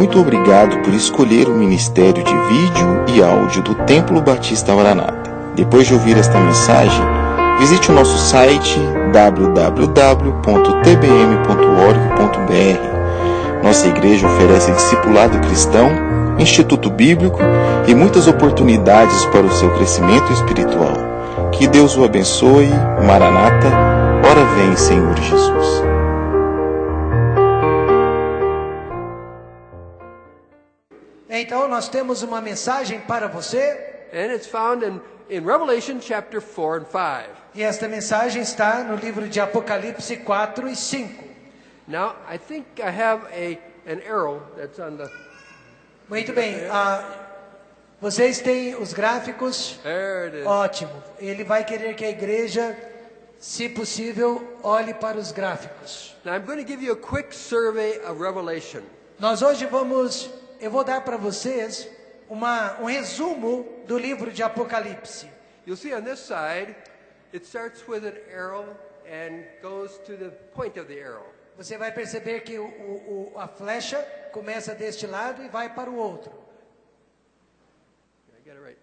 Muito obrigado por escolher o Ministério de Vídeo e Áudio do Templo Batista Maranata. Depois de ouvir esta mensagem, visite o nosso site www.tbm.org.br. Nossa igreja oferece discipulado cristão, instituto bíblico e muitas oportunidades para o seu crescimento espiritual. Que Deus o abençoe. Maranata, ora vem, Senhor Jesus. Então nós temos uma mensagem para você. And it's found in Revelation chapter 4 and 5. E esta mensagem está no livro de Apocalipse 4 e 5. Now, I think I have an arrow that's on the... Muito bem. Vocês têm os gráficos? There it is. Ótimo. Ele vai querer que a igreja, se possível, olhe para os gráficos. Now, I'm going to give you a quick survey of Revelation. Nós hoje eu vou dar para vocês um resumo do livro de Apocalipse. You'll see on this side, it starts with an arrow and goes to the point of the arrow. Você vai perceber que a flecha começa deste lado e vai para o outro. I got it right.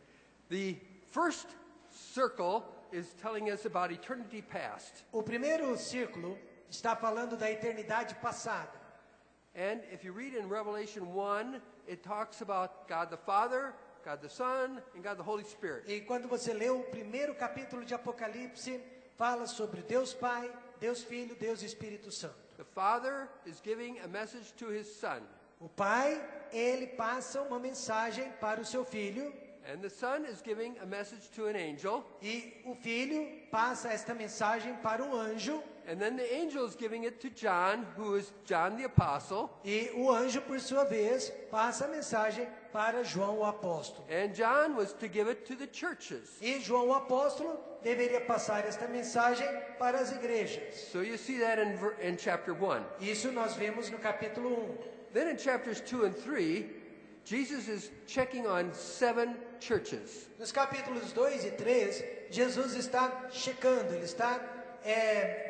The first circle is telling us about eternity past. O primeiro círculo está falando da eternidade passada. And if you read in Revelation 1, it talks about God the Father, God the Son, and God the Holy Spirit. E quando você lê o primeiro capítulo de Apocalipse, fala sobre Deus Pai, Deus Filho, Deus Espírito Santo. The Father is giving a message to his Son. O Pai, ele passa uma mensagem para o seu Filho. And the Son is giving a message to an angel. E o Filho passa esta mensagem para o anjo. And then the angel is giving it to John, who is John the Apostle. E o anjo, por sua vez, passa a mensagem para João o apóstolo. And John was to give it to the churches. E João o apóstolo deveria passar esta mensagem para as igrejas. So you see that in chapter 1. Isso nós vemos no capítulo 1. Then in chapters 2 and 3, Jesus is checking on 7 churches. Nos capítulos 2 e 3, Jesus está checando, ele está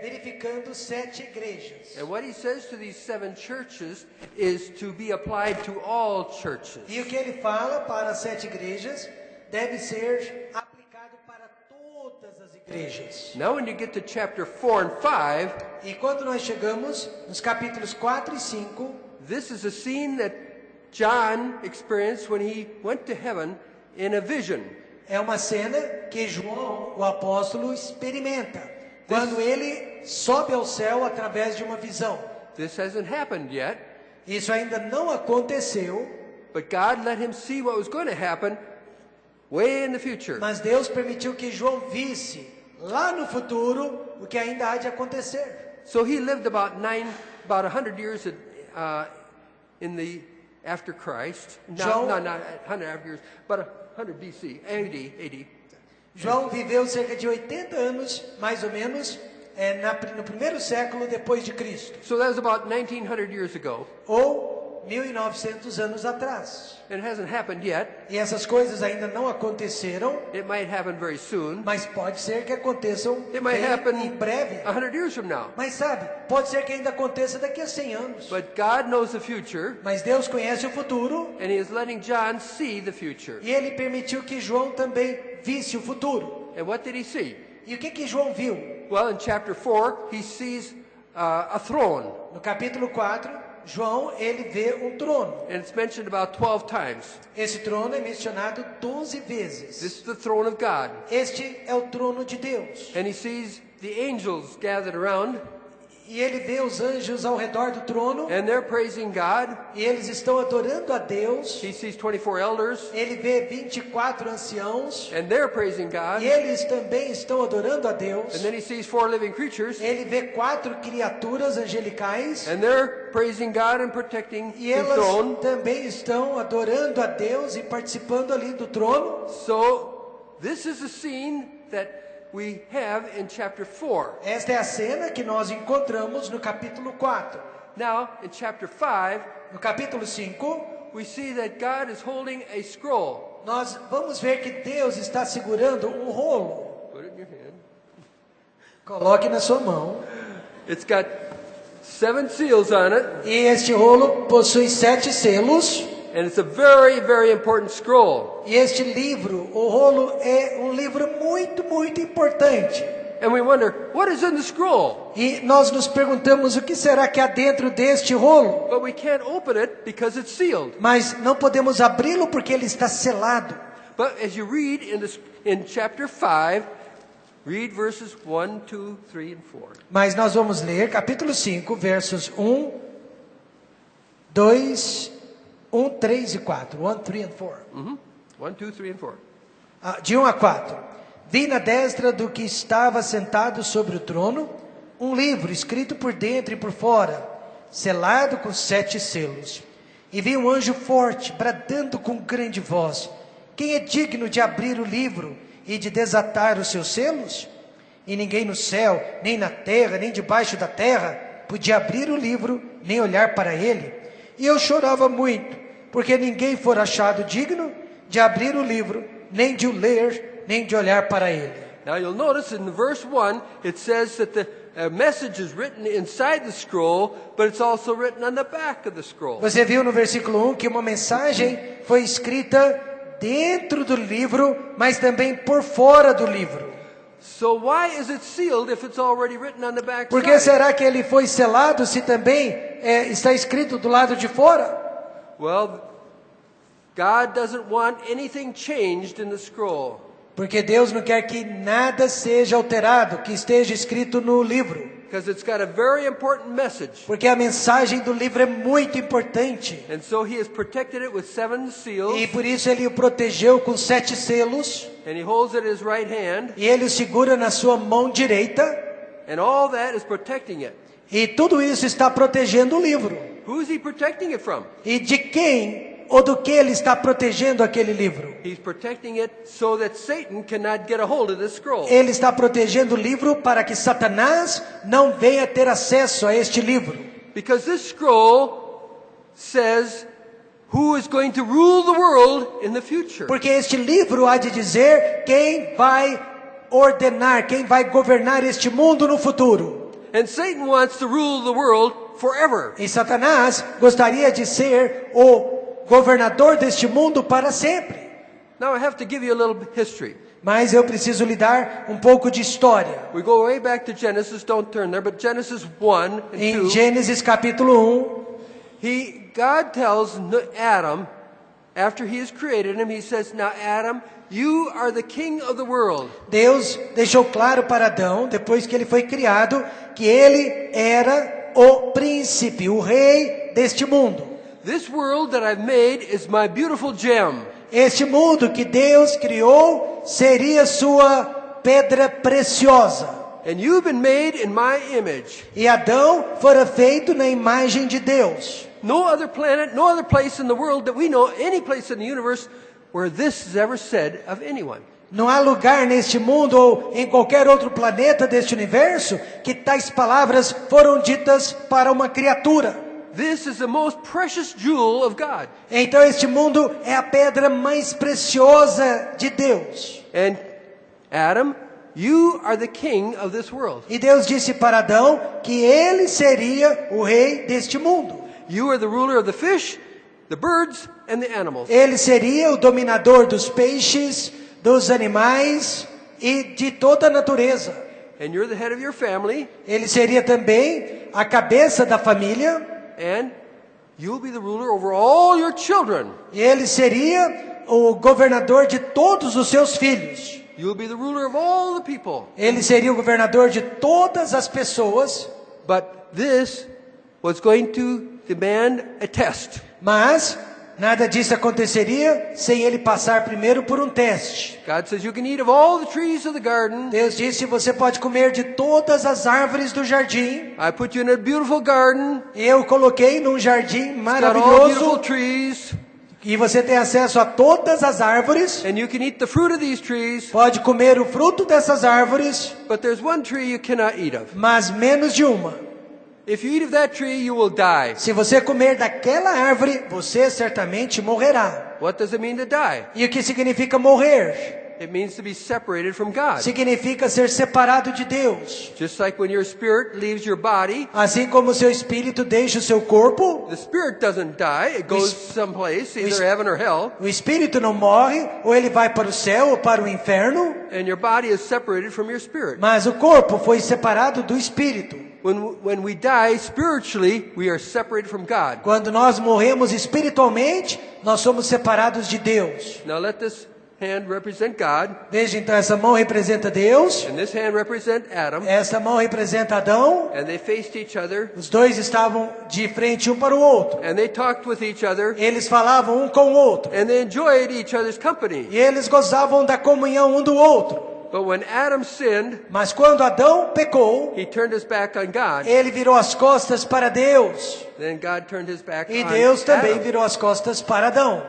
verificando 7 igrejas. And what he says to these 7 churches is to be applied to all churches. E o que ele fala para as 7 igrejas deve ser aplicado para todas as igrejas. Now when you get to chapter 4 and 5, e quando nós chegamos nos capítulos 4 e 5, this is a scene that John experienced when he went to heaven in a vision. É uma cena que João, o apóstolo, experimenta quando ele sobe ao céu através de uma visão. This hasn't happened yet. Isso ainda não aconteceu. But God let him see what was going to happen way in the future. Mas Deus permitiu que João visse lá no futuro o que ainda há de acontecer. So he lived about 100 years in the after Christ. Not 100 years, but 100 BC, AD. João viveu cerca de 80 anos, mais ou menos, no primeiro século depois de Cristo. So that was about 1900 years ago. Ou 1900 anos atrás. It hasn't happened yet. E essas coisas ainda não aconteceram. It might happen very soon. Mas pode ser que aconteçam em breve. 100 years from now. Mas sabe, pode ser que ainda aconteça daqui a 100 anos. But God knows the future. Mas Deus conhece o futuro. And he is letting John see the future. E ele permitiu que João também visse o futuro. And what did he see? E o que João viu? Well, in chapter 4, he sees a throne. No capítulo 4, João, ele vê um trono. And it's mentioned about 12 times. Esse trono é mencionado 12 vezes. This is the throne of God. Este é o trono de Deus. And he sees the angels gathered around. E ele vê os anjos ao redor do trono. And they're praising God. E eles estão adorando a Deus. He sees 24 elders. Ele vê 24 anciãos. And they're praising God. E eles também estão adorando a Deus. And then he sees 4 living creatures. Ele vê 4 criaturas angelicais. And they're praising God and protecting e the elas throne. também estão adorando a Deus e participando ali do trono. So this is a scene that we have in chapter 4. Esta é a cena que nós encontramos no capítulo 4. Now, in chapter 5, no capítulo 5, we see that God is holding a scroll. Nós vamos ver que Deus está segurando um rolo. Put it in your hand. Coloque na sua mão. It's got 7 seals on it, E este rolo possui 7 selos. and it's a very, very important scroll. E este livro, o rolo, é um livro muito, muito importante. And we wonder, what is in the scroll? E nós nos perguntamos o que será que há dentro deste rolo. But we can't open it because it's sealed. Mas não podemos abri-lo porque ele está selado. But as you read in chapter 5, read verses 1, 2, 3, and 4. Mas nós vamos ler capítulo 5, versos 1, 2, 1, 3 e 4. 1, 3 and 4. 1, 2, 3, and 4. De 1 a 4. Vi na destra do que estava sentado sobre o trono um livro escrito por dentro e por fora, selado com 7 selos. E vi um anjo forte, bradando com grande voz: quem é digno de abrir o livro e de desatar os seus selos? E ninguém no céu, nem na terra, nem debaixo da terra, podia abrir o livro, nem olhar para ele. E eu chorava muito, porque ninguém for achado digno de abrir o livro, nem de o ler, nem de olhar para ele. Now you'll notice in verse 1, it says that the message is written inside the scroll, but it's also written on the back of the scroll. Você viu no versículo 1 que uma mensagem foi escrita dentro do livro, mas também por fora do livro. So why is it sealed if it's already written on the back Por que side? será que ele foi selado se também está escrito do lado de fora? Well, God doesn't want anything changed in the scroll. Porque Deus não quer que nada seja alterado, que esteja escrito no livro. Because it's got a very important message. Porque a mensagem do livro é muito importante. And so he has protected it with 7 seals. E por isso ele o protegeu com 7 selos. And he holds it in his right hand. E ele o segura na sua mão direita. And all that is protecting it. E tudo isso está protegendo o livro. Who is he protecting it from? E de quem ou do que ele está protegendo aquele livro? He's protecting it so that Satan cannot get a hold of this scroll. Ele está protegendo o livro para que Satanás não venha ter acesso a este livro. Because this scroll says who is going to rule the world in the future. Porque este livro há de dizer quem vai ordenar, quem vai governar este mundo no futuro. And Satan wants to rule the world forever. E Satanás gostaria de ser o governador deste mundo para sempre. Now I have to give you a little history. Mas eu preciso lhe dar um pouco de história. We go way back to Genesis, don't turn there, but Genesis 1 and Em 2. Gênesis capítulo 1, God tells Adam, after he has created him, he says, now Adam, you are the king of the world. Deus deixou claro para Adão, depois que ele foi criado, que ele era o príncipe, o rei deste mundo. This world that I've made is my beautiful gem. Este mundo que Deus criou seria sua pedra preciosa. And you've been made in my image. E Adão fora feito na imagem de Deus. No other planet, no other place in the world that we know, any place in the universe where this is ever said of anyone. Não há lugar neste mundo ou em qualquer outro planeta deste universo que tais palavras foram ditas para uma criatura. This is the most precious jewel of God. Então este mundo é a pedra mais preciosa de Deus. And Adam, you are the king of this world. E Deus disse para Adão que ele seria o rei deste mundo. You are the ruler of the fish, the birds, and the animals. Ele seria o dominador dos peixes, dos animais e de toda a natureza. And you're the head of your family. Ele seria também a cabeça da família. And you'll be the ruler over all your children. E ele seria o governador de todos os seus filhos. You'll be the ruler of all the people. Ele seria o governador de todas as pessoas. But this was going to demand a test. Mas nada disso aconteceria sem ele passar primeiro por um teste. God says you can eat of all the trees of the garden. Deus disse: você pode comer de todas as árvores do jardim. I put you in a beautiful garden. Eu coloquei num jardim It's got all beautiful maravilhoso. trees. E você tem acesso a todas as árvores. And you can eat the fruit of these trees. Pode comer o fruto dessas árvores, But there's one tree you cannot eat of. mas menos de uma. If you eat of that tree, you will die. Se você comer daquela árvore, você certamente morrerá. What does it mean to die? E o que significa morrer? It means to be separated from God. significa ser separado de Deus. Just like when your spirit leaves your body, Assim como o seu espírito deixa o seu corpo, the spirit doesn't die. It goes someplace, either es- heaven or hell, o espírito não morre, ou ele vai para o céu ou para o inferno, and your body is separated from your spirit. mas o corpo foi separado do espírito. When we die spiritually, we are separated from God. Quando nós morremos espiritualmente, nós somos separados de Deus. Now let this hand represent God, Veja então, essa mão representa Deus, and this hand represent Adam, essa mão representa Adão. and they faced each other, Os dois estavam de frente um para o outro. and they talked with each other, Eles falavam um com o outro. and they enjoyed each other's company. E eles gozavam da comunhão um do outro. But when Adam sinned, Mas quando Adão pecou, he turned his back on God. ele virou as costas para Deus. Then God turned his back E on Deus também Adam. virou as costas para Adão.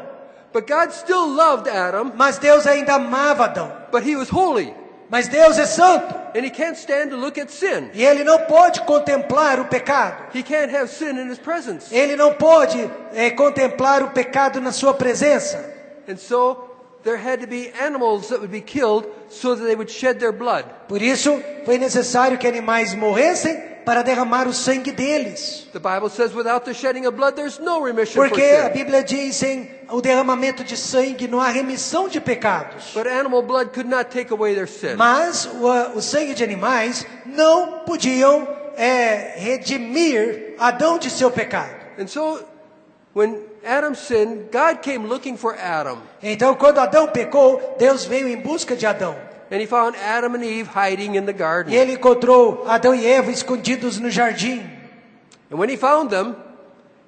But God still loved Adam, Mas Deus ainda amava Adão. but he was holy, Mas Deus é santo. and he can't stand to look at sin. E ele não pode contemplar o pecado. He can't have sin in his presence. Ele não pode contemplar o pecado na sua presença. And so there had to be animals that would be killed so that they would shed their blood. Por isso, foi necessário que animais morressem para derramar o sangue deles. The Bible says without the shedding of blood there's no remission for Porque a sin. Bíblia diz, sem o derramamento de sangue não há remissão de pecados. But animal blood could not take away their sin. Mas o sangue de animais não podiam redimir Adão de seu pecado. And so when Adam sinned, God came looking for Adam. Então, quando Adão pecou, Deus veio em busca de Adão. And he found Adam and Eve hiding in the E garden. ele encontrou Adão e Eva escondidos no jardim. And when he found them,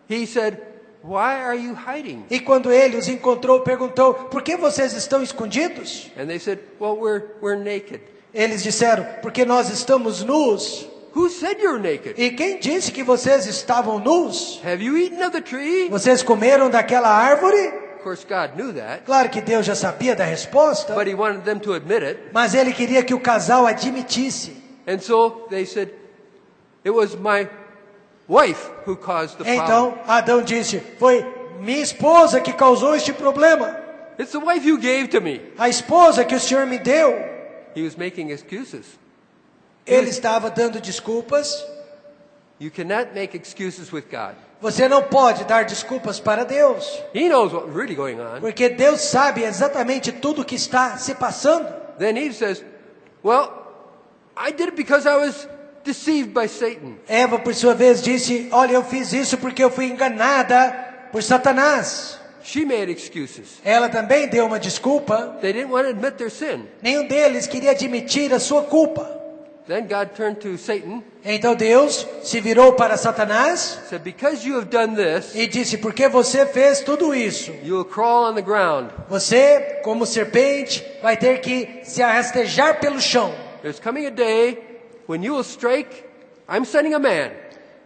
he said, "Why are you hiding?" E quando ele os encontrou, perguntou: por que vocês estão escondidos? And they said, "Well, we're naked." Eles disseram: porque nós estamos nus. Who said you're naked? E quem disse que vocês estavam nus? Have you eaten of the tree? Vocês comeram daquela árvore? Of course, God knew that, Claro que Deus já sabia da resposta, but he wanted them to admit it. mas ele queria que o casal admitisse. And so they said, "It was my wife who caused the problem." Então Adão disse: foi minha esposa que causou este problema. It's the wife you gave to me. A esposa que o Senhor me deu. He was making excuses. Ele estava dando desculpas. You cannot make excuses with God. Você não pode dar desculpas para Deus, He knows what's really going on. porque Deus sabe exatamente tudo o que está se passando. Then Eve says, "Well, I did it because I was deceived by Satan." Eva, por sua vez, disse: olha, eu fiz isso porque eu fui enganada por Satanás. She made excuses. Ela também deu uma desculpa. They didn't want to admit their sin. Nenhum deles queria admitir a sua culpa. Then God turned to Satan, Então Deus se virou para Satanás said, "Because you have done this, e disse: porque você fez tudo isso, you will crawl on the ground. você, como serpente, vai ter que se arrastejar pelo chão. There's coming a day when you will strike. I'm sending a man.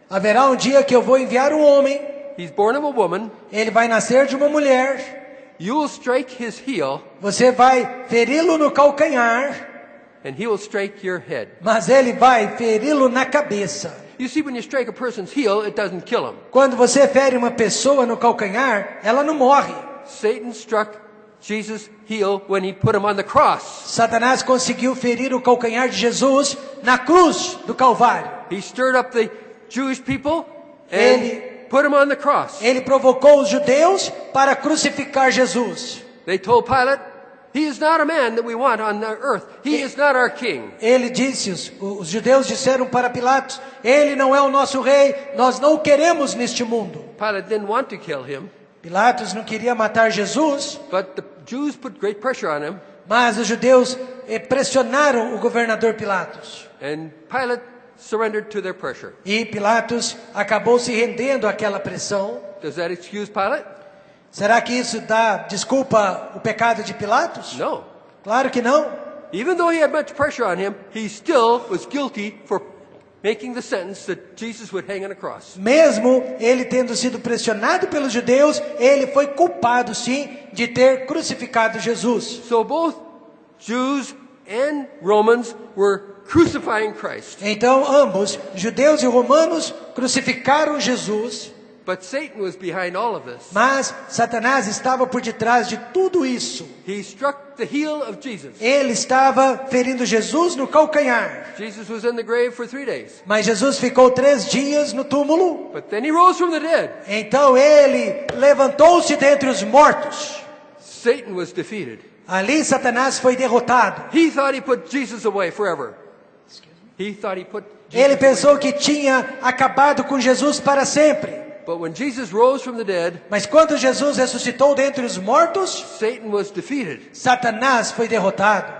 Haverá um dia que eu vou enviar um homem, He's born of a woman. ele vai nascer de uma mulher, You will strike his heel, você vai feri-lo no calcanhar, and he will strike your head." mas ele vai feri-lo na cabeça. You see, when you strike a person's heel, it doesn't kill him. Quando você fere uma pessoa no calcanhar, ela não morre. Satan struck Jesus' heel when he put him on the cross. Satanás conseguiu ferir o calcanhar de Jesus na cruz do Calvário. He stirred up the Jewish people and Ele- put him on the cross. Ele provocou os judeus para crucificar Jesus. They told Pilate, "He is not a man that we want on the earth. He is not our king." Ele disse, os judeus disseram para Pilatos: ele não é o nosso rei, nós não o queremos neste mundo. Pilate didn't want to kill him, Pilatos não queria matar Jesus, but the Jews put great pressure on him, mas os judeus pressionaram o governador Pilatos. and Pilate surrendered to their pressure. E Pilatos acabou se rendendo àquela pressão. Does that excuse Pilate? Será que isso dá desculpa o pecado de Pilatos? No. Claro que não. Even though he had much pressure on him, he still was guilty for making the sentence that Jesus would hang on a cross. Mesmo ele tendo sido pressionado pelos judeus, ele foi culpado sim de ter crucificado Jesus. So both Jews and Romans were crucifying Christ. Então ambos, judeus e romanos, crucificaram Jesus. But Satan was behind all of this. Mas Satanás estava por detrás de tudo isso. He struck the heel of Jesus. Ele estava ferindo Jesus no calcanhar. Jesus was in the grave for 3 days. Mas Jesus ficou 3 dias no túmulo. But then he rose from the dead. Então ele levantou-se dentre os mortos. Satan was defeated. Ali Satanás foi derrotado. He thought he put Jesus away forever. He thought he put Jesus Ele pensou away. que tinha acabado com Jesus para sempre. But when Jesus rose from the dead, Mas quando Jesus ressuscitou dentre os mortos, Satan was defeated. Satanás foi derrotado.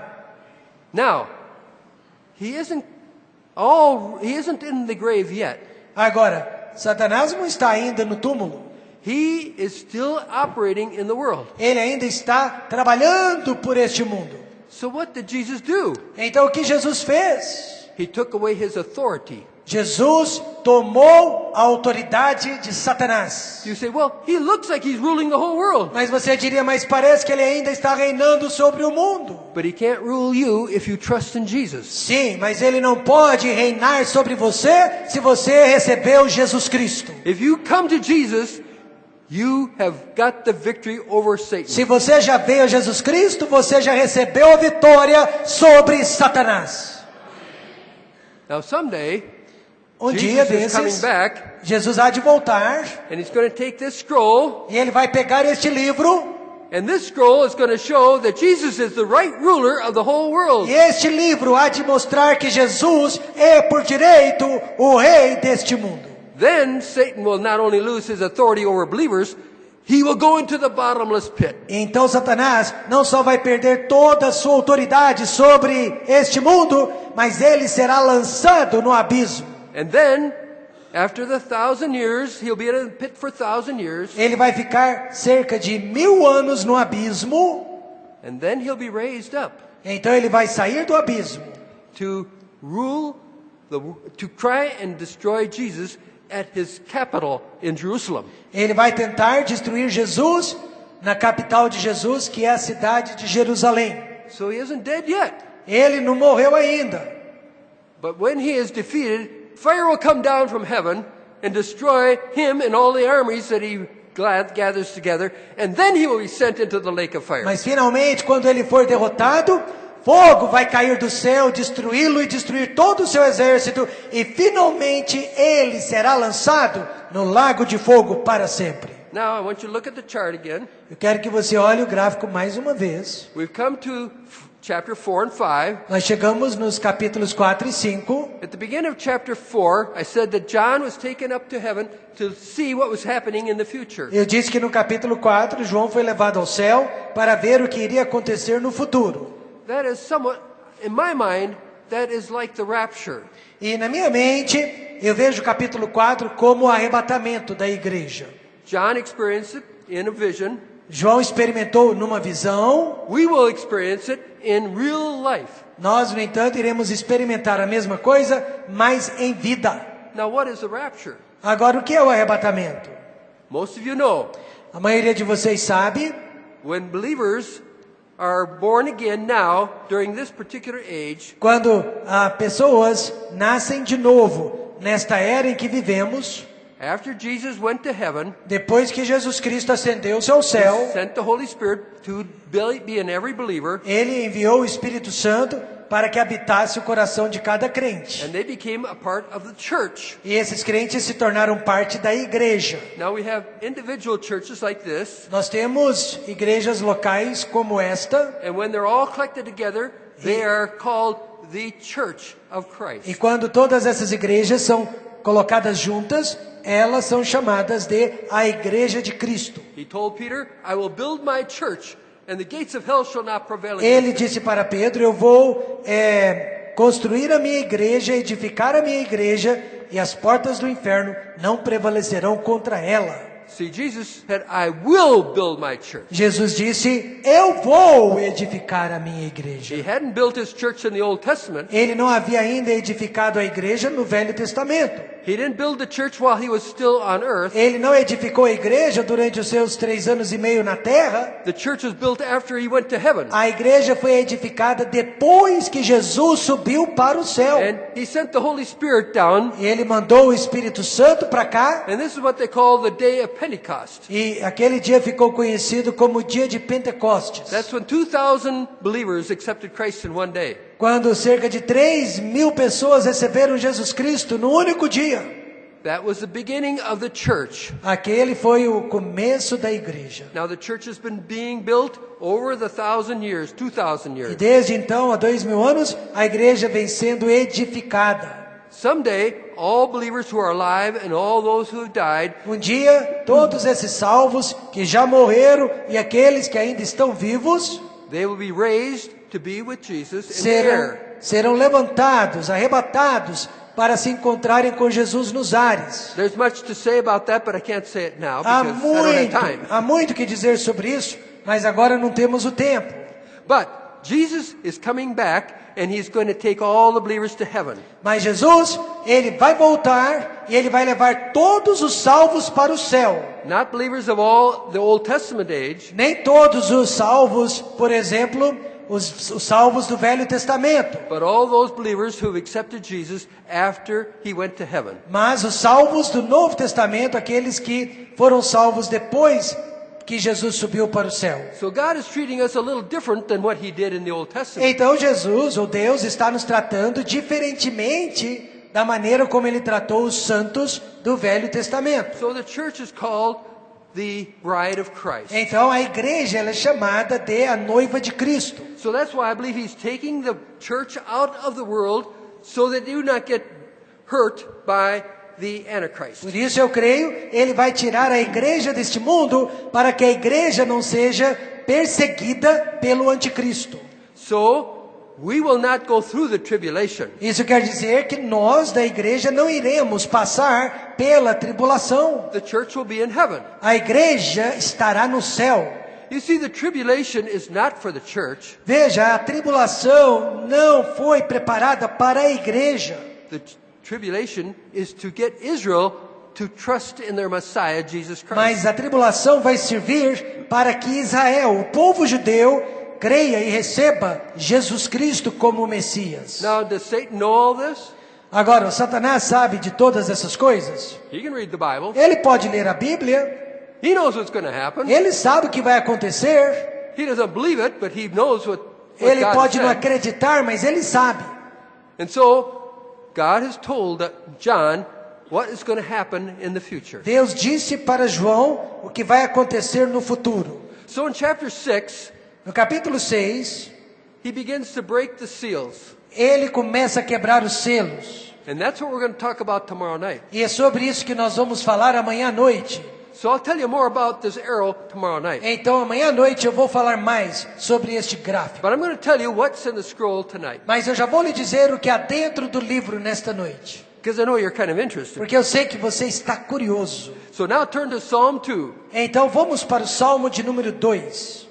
Now, he isn't in the grave yet. Agora, Satanás não está ainda no túmulo. He is still operating in the world. Ele ainda está trabalhando por este mundo. So what did Jesus do? Então o que Jesus fez? He took away his authority. Jesus tomou a autoridade de Satanás. You say, well, he looks like he's ruling the whole world. Mas você diria, mas parece que ele ainda está reinando sobre o mundo. But he can't rule you if you trust in Jesus. Sim, mas ele não pode reinar sobre você se você recebeu Jesus Cristo. If you come to Jesus, you have got the victory over Satan. Se você já veio a Jesus Cristo, você já recebeu a vitória sobre Satanás. Now someday, Dia Jesus is coming desses, back, Jesus há de voltar and he's going to take this scroll, e ele vai pegar este livro. and this scroll is going to show that Jesus is the right ruler of the whole world. E este livro há de mostrar que Jesus é por direito o rei deste mundo. Then Satan will not only lose his authority over believers, he will go into the bottomless pit. Então Satanás não só vai perder toda a sua autoridade sobre este mundo, mas ele será lançado no abismo. And then, after the 1,000 years, he'll be in a pit for 1,000 years. Ele vai ficar cerca de 1000 anos no abismo. And then he'll be raised up Então ele vai sair do abismo to rule, to try and destroy Jesus at his capital in Jerusalem. Ele vai tentar destruir Jesus na capital de Jesus, que é a cidade de Jerusalém. So he isn't dead yet. Ele não morreu ainda. But when he is defeated, fire will come down from heaven and destroy him and all the armies that he gathers together, and then he will be sent into the lake of fire. Mas finalmente, quando ele for derrotado, fogo vai cair do céu, destruí-lo e destruir todo o seu exército, e finalmente ele será lançado no lago de fogo para sempre. Now I want you to look at the chart again. Eu quero que você olhe o gráfico mais uma vez. We've come to chapter 4 and 5. Nós chegamos nos capítulos 4 e 5. At the beginning of chapter 4, I said that John was taken up to heaven to see what was happening in the future. Eu disse que no capítulo 4, João foi levado ao céu para ver o que iria acontecer no futuro. That is somewhat, in my mind, that is like the rapture. E na minha mente, eu vejo o capítulo 4 como o arrebatamento da igreja. John experienced it in a vision. João experimentou numa visão. We will experience it in real life. Nós, no entanto, iremos experimentar a mesma coisa, mas em vida. Now, what is the rapture? Agora, o que é o arrebatamento? Most of you know. A maioria de vocês sabe, When believers are born again now, during this particular age, quando pessoas nascem de novo nesta era em que vivemos, after Jesus went to heaven, depois que Jesus Cristo ascendeu-se ao céu, sent the Holy Spirit to be in every believer, Ele enviou o Espírito Santo para que habitasse o coração de cada crente. and they became a part of the church. E esses crentes se tornaram parte da igreja. Now we have individual churches like this, Nós temos igrejas locais como esta, and when they're all collected together, they are called the Church of e Christ. quando todas essas igrejas são colocadas juntas, elas são chamadas de a Igreja de Cristo. He told Peter, I will build my church, and the gates of hell shall not prevail Ele against it. disse para Pedro, eu vou construir a minha igreja, edificar a minha igreja, e as portas do inferno não prevalecerão contra ela. See, Jesus said, I will build my church. Jesus disse, eu vou edificar a minha igreja. He hadn't built his church in the Old Testament. Ele não havia ainda edificado a igreja no Velho Testamento. He didn't build the church while he was still on earth. Ele não edificou a igreja durante os seus 3 anos e meio na terra. The church was built after he went to heaven. A igreja foi edificada depois que Jesus subiu para o céu. And he sent the Holy Spirit down. E ele mandou o Espírito Santo para cá. And this is what they call the day of Pentecost. E aquele dia ficou conhecido como o dia de Pentecostes. That's when 2,000 believers accepted Christ in one day. Quando cerca de 3.000 pessoas receberam Jesus Cristo no único dia. That was the beginning of the church. Aquele foi o começo da igreja. Now the church has been being built over the 1,000 years, 2,000 E years. desde então, há 2.000 anos, a igreja vem sendo edificada. Someday, all believers who are alive and all those who have died Um dia, todos esses salvos que já morreram e aqueles que ainda estão vivos they will be raised to be with Jesus in the air. serão levantados, arrebatados, para se encontrarem com Jesus nos ares. There's much to say about that, but I can't say it now because I don't have time. Há muito que dizer sobre isso, mas agora não temos o tempo. But Jesus is coming back and he's going to take all the believers to heaven. Mas Jesus, ele vai voltar e ele vai levar todos os salvos para o céu. Not believers of all the Old Testament age, Nem todos os salvos, por exemplo, os salvos do Velho Testamento, but all those believers who have accepted Jesus after he went to heaven. mas os salvos do Novo Testamento, aqueles que foram salvos depois que Jesus subiu para o céu. So God is treating us a little different than what he did in the Old Testament. Então Jesus, ou Deus, está nos tratando diferentemente da maneira como ele tratou os santos do Velho Testamento. So the church is called the bride of Christ. Então a igreja ela é chamada de a noiva de Cristo. So that's why I believe he's taking the church out of the world so that you do not get hurt by the Antichrist. Por isso eu creio, ele vai tirar a igreja deste mundo para que a igreja não seja perseguida pelo anticristo. So we will not go through the tribulation. Isso quer dizer que nós da igreja não iremos passar pela tribulação. The church will be in heaven. A igreja estará no céu. You see, the tribulation is not for the church. Veja, a tribulação não foi preparada para a igreja. The tribulation is to get Israel to trust in their Messiah, Jesus Christ. Mas a tribulação vai servir para que Israel, o povo judeu, creia e receba Jesus Cristo como o Messias. Now, does Satan know all this? Agora, o Satanás sabe de todas essas coisas? He can read the Bible. Ele pode ler a Bíblia, He knows what's going to happen. ele sabe o que vai acontecer, He doesn't believe it, but he knows what ele God pode não said. acreditar, mas ele sabe. And so, God has told John what is going to happen in the future. Deus disse para João o que vai acontecer no futuro. So in chapter 6, No capítulo 6, he begins to break the seals. ele começa a quebrar os selos. And that's what we're going to talk about tomorrow night. E é sobre isso que nós vamos falar amanhã à noite. So I'll tell you more about this arrow tomorrow night. Então amanhã à noite eu vou falar mais sobre este gráfico. But I'm going to tell you what's in the scroll tonight. Mas eu já vou lhe dizer o que há dentro do livro nesta noite. Because I know you're kind of interested. Porque eu sei que você está curioso. So now turn to Psalm 2. Então vamos para o Salmo de número 2.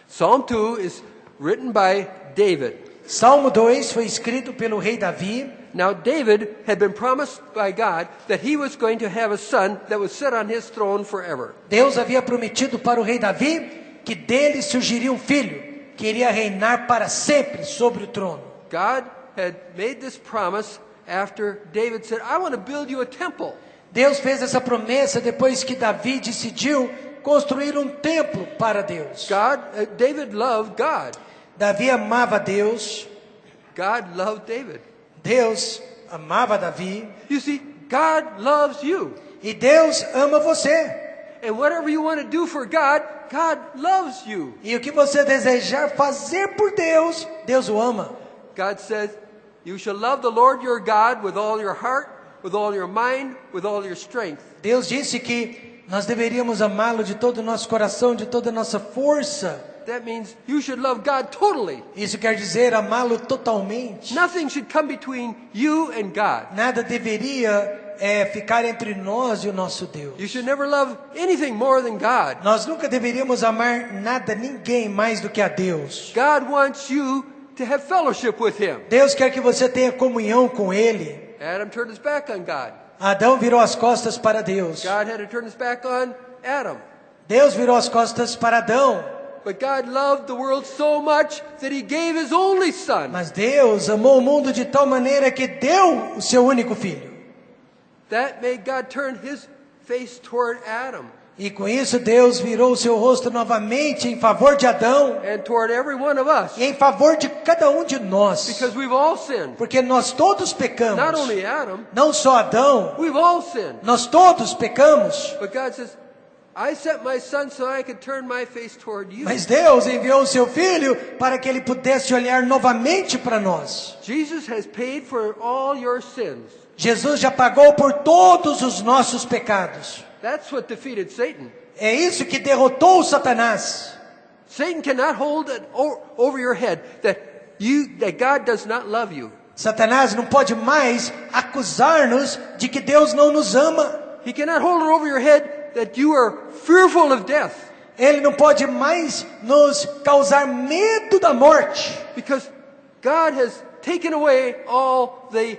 Psalm 2 is written by David. Salmo 2 foi escrito pelo rei Davi. Now David had been promised by God that he was going to have a son that would sit on his throne forever. Deus havia prometido para o rei Davi que dele surgiria um filho que iria reinar para sempre sobre o trono. God had made this promise after David said, I want to build you a temple. Deus fez essa promessa depois que Davi decidiu construir um templo para Deus. David loved God. Davi amava Deus. God loved David. Deus amava Davi. You see, God loves you. E Deus ama você. And whatever you want to do for God, God loves you. E o que você desejar fazer por Deus, Deus o ama. God says, you shall love the Lord your God with all your heart, with all your mind, with all your strength. Deus disse que nós deveríamos amá-lo de todo o nosso coração, de toda a nossa força. That means you should love God totally. Isso quer dizer amá-lo totalmente. Nothing should come between you and God. Nada deveria ficar entre nós e o nosso Deus. You should never love anything more than God. Nós nunca deveríamos amar nada, ninguém mais do que a Deus. God wants you to have fellowship with him. Deus quer que você tenha comunhão com Ele. Adam turned his back on God. Adão virou as costas para Deus. God had to turn his back on Adam. Deus virou as costas para Adão. But God loved the world so much that he gave his only son. Mas Deus amou o mundo de tal maneira que deu o seu único filho. That made God turn his face toward Adam. E com isso Deus virou o seu rosto novamente em favor de Adão And toward every one of us. e em favor de cada um de nós. Because we've all sinned. Porque nós todos Not pecamos. only Adam, Não só Adão, we've all sinned. nós todos pecamos. But God says, I sent my son so I could turn my face toward you. Mas Deus enviou o seu filho para que ele pudesse olhar novamente para nós. Jesus has paid for all your sins. Jesus já pagou por todos os nossos pecados. That's what defeated Satan. É isso que derrotou Satanás. Satan cannot hold it over your head that God does not love you. Satanás não pode mais acusar-nos de que Deus não nos ama. He cannot hold it over your head that you are fearful of death. Ele não pode mais nos causar medo da morte. Because God has taken away all the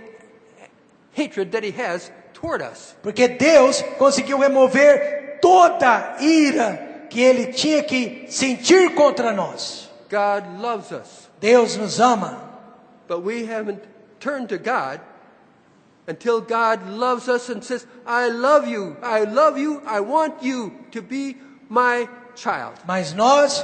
hatred that he has toward us. Porque Deus conseguiu remover toda a ira que ele tinha que sentir contra nós. God loves us. Deus nos ama. But we haven't turned to God until God loves us and says, I love you, I love you, I want you to be my child. Mas nós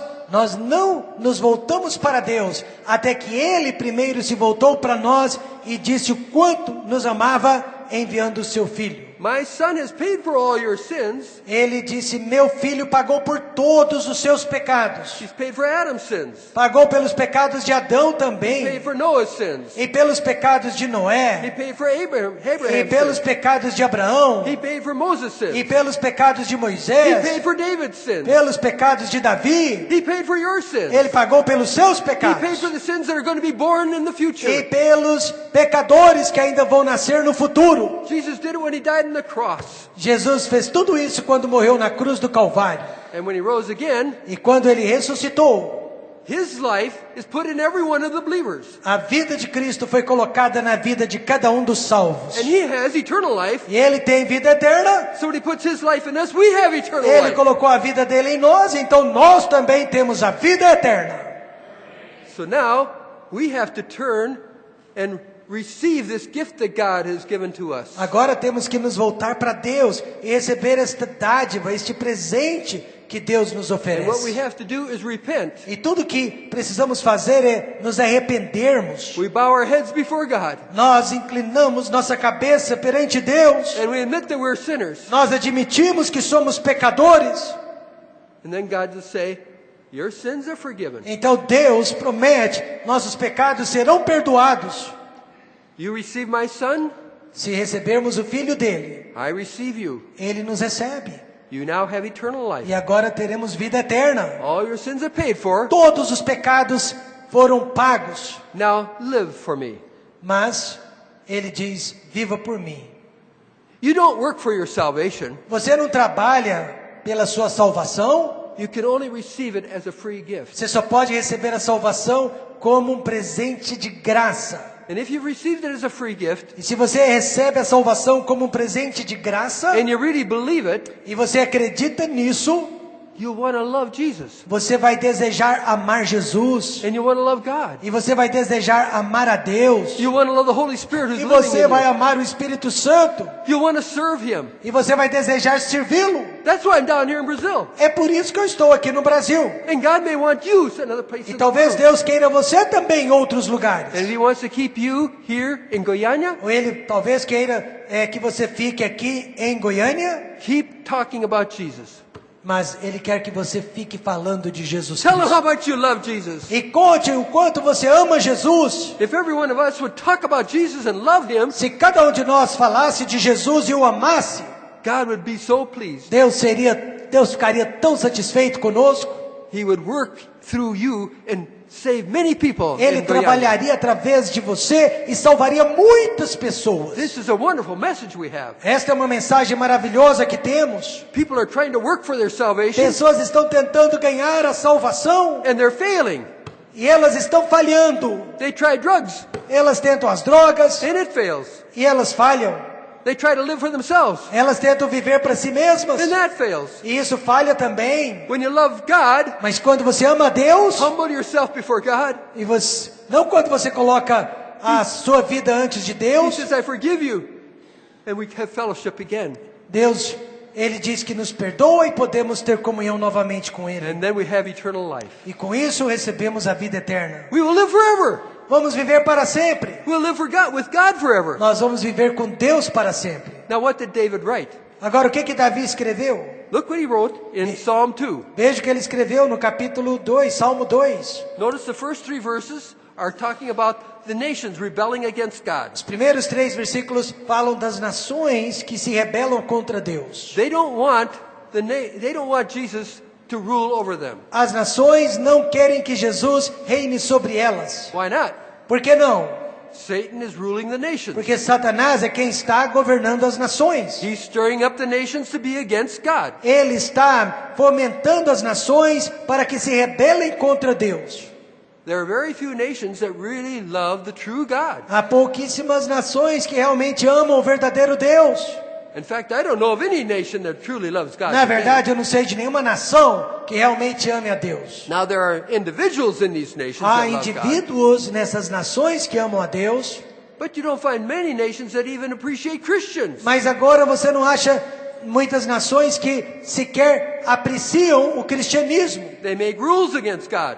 não nos voltamos para Deus até que Ele primeiro se voltou para nós e disse o quanto nos amava enviando o seu Filho. My son has paid for all your sins. Ele disse, meu filho pagou por todos os seus pecados. He's paid for Adam's sins. Pagou pelos pecados de Adão He também. paid for Noah's sins. E pelos pecados de He Noé. paid for E Abraham's pelos sins. pecados de Abraão. He paid for Moses' E sins. pelos pecados de He paid Moisés. for David's sins. Pelos pecados de Davi. He paid for your sins. Ele pagou pelos seus He paid pecados. for the sins that are going to be born in the E future. pelos pecadores que ainda vão nascer no futuro. Jesus did it when he died on the cross. Jesus fez tudo isso quando morreu na cruz do Calvário. And when he rose again, E quando ele ressuscitou, his life is put in every one of the believers. a vida de Cristo foi colocada na vida de cada um dos salvos. And he has eternal life. E ele tem vida eterna. So when he puts his life in us, we have eternal Ele life. colocou a vida dele em nós, então nós também temos a vida eterna. So now we have to turn and receive this gift that God has given to us. Agora temos que nos voltar para Deus e receber esta dádiva, este presente que Deus nos And what we oferece. have to do is repent. E tudo que precisamos fazer é nos arrependermos. We bow our heads before God. Nós inclinamos nossa cabeça perante Deus. And we admit that we're sinners. Nós admitimos que somos pecadores. And then God will say, your sins are forgiven. Então Deus promete, nossos pecados serão perdoados. You receive my son, Se recebermos o Filho dele, I receive you. ele nos recebe. You now have eternal life. E agora teremos vida eterna. All your sins are paid for. Todos os pecados foram pagos. Now live for me. Mas ele diz, viva por mim. You don't work for your salvation. Você não trabalha pela sua salvação. You can only receive it as a free gift. Você só pode receber a salvação como um presente de graça. And if you've received it as a free gift, E se você recebe a salvação como um presente de graça, and you really believe it, e você acredita nisso, you'll want to love Jesus. você vai desejar amar Jesus. And you want to love God. E você vai desejar amar a Deus. You want to love the Holy Spirit who's E living você in vai you. amar o Espírito Santo. You want to serve Him. E você vai desejar servi-lo. That's why I'm down here in Brazil. É por isso que eu estou aqui no Brasil. And God may want you in another place E in the talvez world. Deus queira você também em outros lugares. And if He wants to keep you here in Goiânia, Ou Ele talvez queira que você fique aqui em Goiânia. keep talking about Jesus. Mas Ele quer que você fique falando de Jesus Tell Him how Cristo. much you love Jesus. E conte o quanto você ama Jesus. If every one of us would talk about Jesus and love Him, Se cada um de nós falasse de Jesus e o amasse, God would be so pleased. Deus ficaria tão satisfeito conosco. He would work through you and save many people Ele in Goiânia. trabalharia através de você e salvaria muitas pessoas. This is a wonderful message we have. Esta é uma mensagem maravilhosa que temos. People are trying to work for their salvation Pessoas estão tentando ganhar a salvação and they're failing. E elas estão falhando. They try drugs, Elas tentam as drogas and it fails. e elas falham. They try to live for themselves, Elas tentam viver para si mesmas and that fails. e isso falha também. When you love God, Mas quando você ama a Deus, humble yourself before God. e você, não quando você coloca a sua vida antes de He Deus, says, I forgive you. And we have fellowship again. Deus, Ele diz que nos perdoa e podemos ter comunhão novamente com Ele. And then we have eternal life. E com isso recebemos a vida eterna. We will live forever. Vamos viver para sempre. We'll live for God, with God forever. Nós vamos viver com Deus para sempre. Now what did David write? Agora, o que Davi escreveu? Look what he wrote in Psalm 2. Veja o que ele escreveu no capítulo 2, Salmo 2. Notice the first 3 verses are talking about the nations rebelling against God. Os primeiros 3 versículos falam das nações que se rebelam contra Deus. They don't want Jesus to rule over them. As nações não querem que Jesus reine sobre elas. Why not? Por que não? Satan is ruling the nations. Porque Satanás é quem está governando as nações. He's stirring up the nations to be against God. Ele está fomentando as nações para que se rebelem contra Deus. There are very few nations that really love the true God. Há pouquíssimas nações que realmente amam o verdadeiro Deus. In fact, I don't know of any nation that truly loves God. Na verdade, eu não sei de nenhuma nação que realmente ame a Deus. Now there are individuals in these nations Há that love God. indivíduos nessas nações que amam a Deus, But you don't find many nations that even appreciate Christians. mas agora você não acha muitas nações que sequer apreciam o cristianismo. They make rules against God.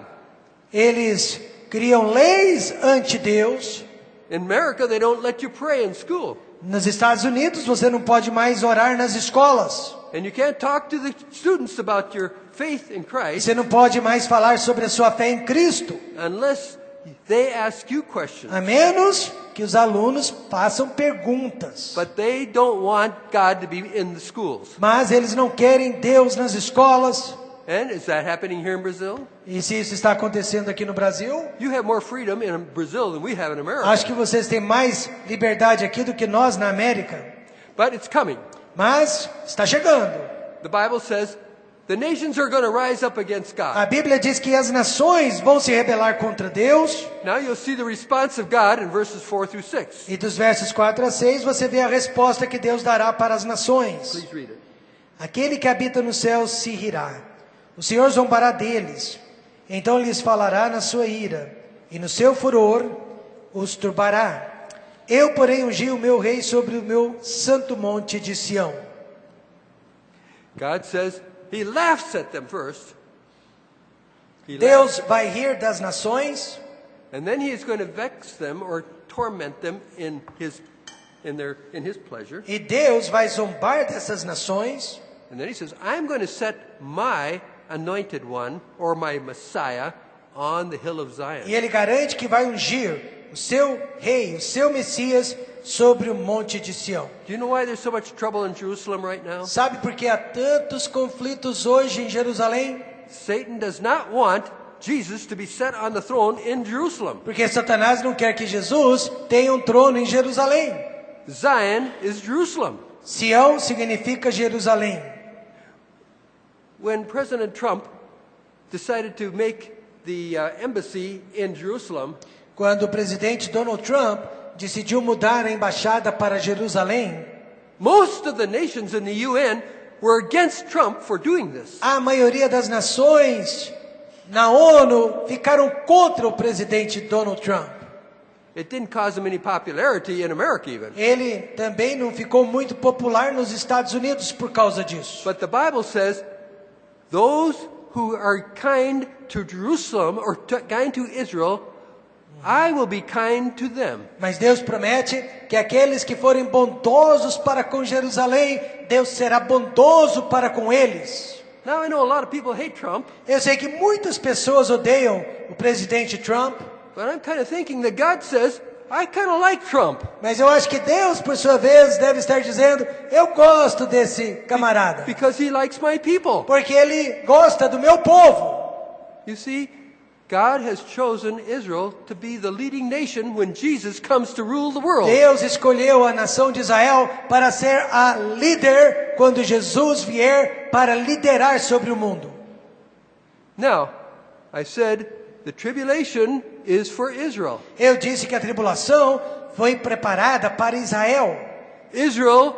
Eles criam leis ante Deus. In America, they don't let you pray in school. Nos Estados Unidos, você não pode mais orar nas escolas. And you can't talk to the students about your faith in Christ Você não pode mais falar sobre a sua fé em Cristo, unless they ask you questions. a menos que os alunos façam perguntas. But they don't want God to be in the schools. Mas eles não querem Deus nas escolas. And is that happening here in Brazil? E se isso está acontecendo aqui no Brasil, You have more freedom in Brazil than we have in America. acho que vocês têm mais liberdade aqui do que nós na América. But it's coming. Mas está chegando. The Bible says the nations are going to rise up against God. A Bíblia diz que as nações vão se rebelar contra Deus. Now you'll see the response of God in verses 4 through 6. E dos versos 4 a 6 você vê a resposta que Deus dará para as nações. Please read it. Aquele que habita no céu se rirá. O Senhor zombará deles. Então lhes falará na sua ira. E no seu furor os turbará. Eu, porém, ungi o meu rei sobre o meu santo monte de Sião. God says he laughs at them first. He Deus vai rir das nações. And then he is going to vex them or torment them in his pleasure. E Deus vai zombar dessas nações. And then he says, I'm going to set my anointed one or my Messiah on the hill of Zion. E Ele garante que vai ungir o seu rei, o seu Messias, sobre o monte de Sião. Do you know why there's so much trouble in Jerusalem right now? Sabe por que há tantos conflitos hoje em Jerusalém? Satan does not want Jesus to be set on the throne in Jerusalem. Porque Satanás não quer que Jesus tenha um trono em Jerusalém. Zion is Jerusalem. Sião significa Jerusalém. When President Trump decided to make the embassy in Jerusalem, Quando o presidente Donald Trump decidiu mudar a embaixada para Jerusalém, most of the nations in the UN were against Trump for doing this. a maioria das nações na ONU ficaram contra o presidente Donald Trump. It didn't cause him any popularity in America even. Ele também não ficou muito popular nos Estados Unidos por causa disso. But the Bible says those who are kind to Jerusalem or kind to Israel, I will be kind to them. Mas Deus promete que aqueles que forem bondosos para com Jerusalém, Deus será bondoso para com eles. Now I know a lot of people hate Trump, Eu sei que muitas pessoas odeiam o presidente Trump, but I'm kind of thinking that God says, I kind of like Trump. mas eu acho que Deus, por sua vez, deve estar dizendo: eu gosto desse camarada, Because he likes my people. porque ele gosta do meu povo. You see, God has chosen Israel to be the leading nation when Jesus comes to rule the world. Deus escolheu a nação de Israel para ser a líder quando Jesus vier para liderar sobre o mundo. Now, I said the tribulation is for Israel. Eu disse que a tribulação foi preparada para Israel. Israel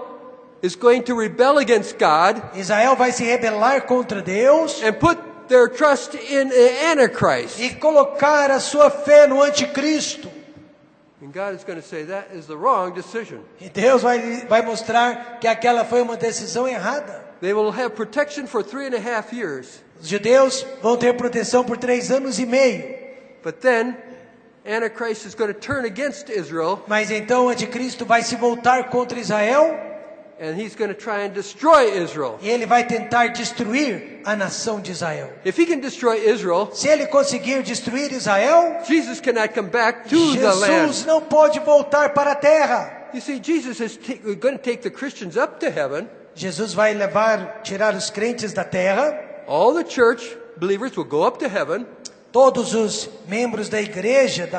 is going to rebel against God Israel vai se rebelar contra Deus and put their trust in the Antichrist. e colocar a sua fé no anticristo. And God is going to say that is the wrong decision. E Deus vai mostrar que aquela foi uma decisão errada. They will have protection for 3.5 years. Os judeus vão ter proteção por 3 anos e meio. But then Antichrist is going to turn against Israel, Mas então o anticristo vai se voltar contra Israel and he's going to try and destroy Israel. e ele vai tentar destruir a nação de Israel. If he can destroy Israel, Se ele conseguir destruir Israel, Jesus cannot come back to the land. Jesus não pode voltar para a terra. You see, Jesus is going to take the Christians up to heaven. Jesus vai tirar os crentes da terra. All the church believers will go up to heaven. Todos os membros da igreja,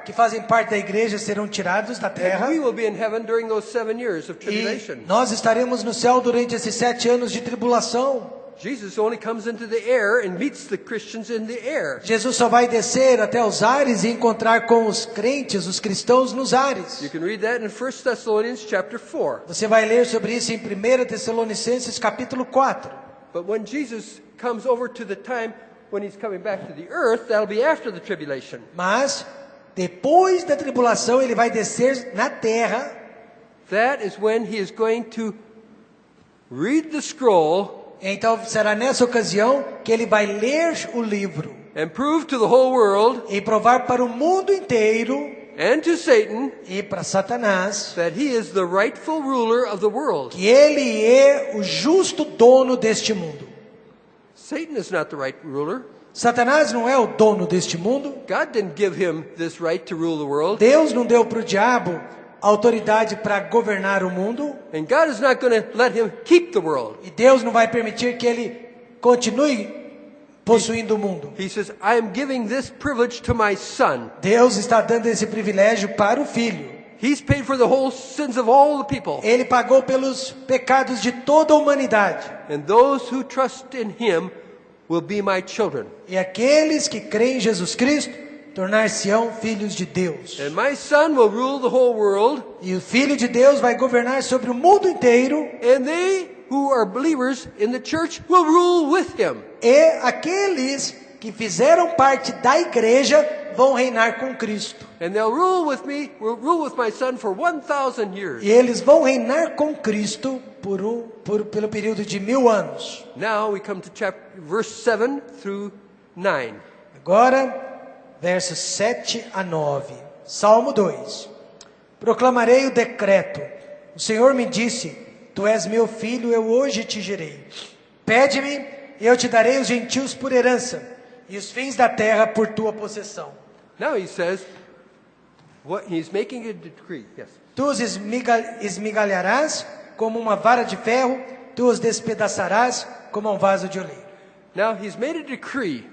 que fazem parte da igreja, serão tirados da And terra. we will be in heaven during those 7 years of E tribulation. nós estaremos no céu durante esses 7 anos de tribulação. Jesus only comes into the air and meets the Christians in the air. Jesus só vai descer até os ares e encontrar com os crentes, os cristãos nos ares. You can read that in 1 Thessalonians chapter 4. Você vai ler sobre isso em 1 Tessalonicenses capítulo 4. But when Jesus comes over to the time when he's coming back to the earth, that'll be after the tribulation. Mas, depois da tribulação, ele vai descer na terra. That is when he is going to read the scroll Então, será nessa ocasião que ele vai ler o livro and prove to the whole world e provar para o mundo inteiro and to Satan e para Satanás that he is the rightful ruler of the world. que ele é o justo dono deste mundo. Satan is not the right ruler. Satanás não é o dono deste mundo. God didn't give him this right to rule the world. Deus não deu para o diabo autoridade para governar o mundo. And God is not going to let him keep the world. E Deus não vai permitir que ele continue possuindo o mundo. He says, I am giving this privilege to my son. Deus está dando esse privilégio para o filho. He's paid for the whole sins of all the people. Ele pagou pelos pecados de toda a humanidade. And those who trust in him will be my children. E aqueles que creem em Jesus Cristo tornar-se-ão filhos de Deus. And my son will rule the whole world. E o Filho de Deus vai governar sobre o mundo inteiro. And they who are believers in the church will rule with him. E aqueles que fizeram parte da igreja vão reinar com Cristo. And they'll rule with me, will rule with my son for 1,000 years. E eles vão reinar com Cristo pelo período de 1000 anos. Now we come to verse 7 through 9. Agora, versos 7 a 9. Salmo 2. Proclamarei o decreto. O Senhor me disse, tu és meu filho, eu hoje te gerei. Pede-me, e eu te darei os gentios por herança, e os fins da terra por tua possessão. Now he says, he's making a decree. Yes. Tu os esmigalharás como uma vara de ferro, tu os despedaçarás como um vaso de oleiro. Now he's made a decree,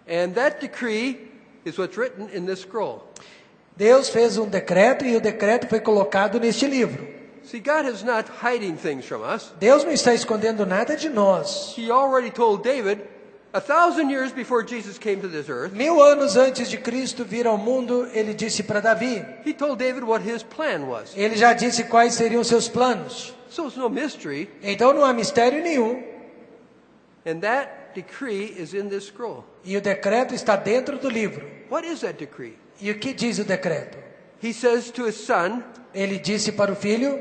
and that decree is what's written in this scroll. Deus fez um decreto e o decreto foi colocado neste livro. See, God is not hiding things from us. Deus não está escondendo nada de nós. He already told David 1,000 years before Jesus came to this earth. 1000 anos antes de Cristo vir ao mundo, ele disse para Davi. He told David what his plan was. Ele já disse quais seriam seus planos. So it's no mystery. Então não há mistério nenhum. And that decree is in this scroll. E o decreto está dentro do livro. What is that decree? E o que diz o decreto? He says to his son, Ele disse para o filho.